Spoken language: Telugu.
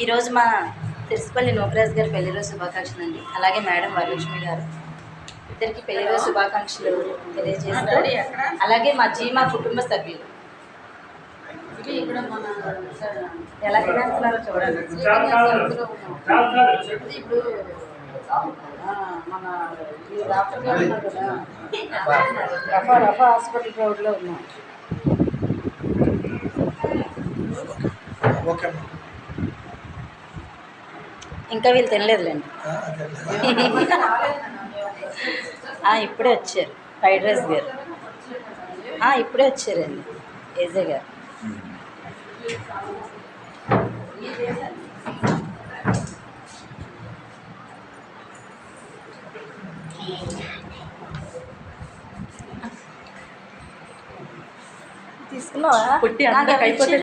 ఈరోజు మా తిరుపతి నోకరాజ్ గారి పెళ్లిరోజు శుభాకాంక్షలు అండి. అలాగే మేడం వరలక్ష్మి గారు ఇద్దరికి పెళ్లిరోజు శుభాకాంక్షలు తెలియజేస్తూ, అలాగే మా జీమా కుటుంబ సభ్యులు ఎలా తినేస్తున్నారో చూడండి. ఇప్పుడు మన డాక్టర్ గారు ఉన్నారు కదా, రఫా హాస్పిటల్ రోడ్లో ఉన్నాం. ఇంకా వీళ్ళు తినలేదులేండి. ఇప్పుడే వచ్చారు ఫ్రైడ్ రైస్ గారు, ఇప్పుడే వచ్చారండి ఏజే గారు. తీసుకున్నావా? పుట్టి అంతా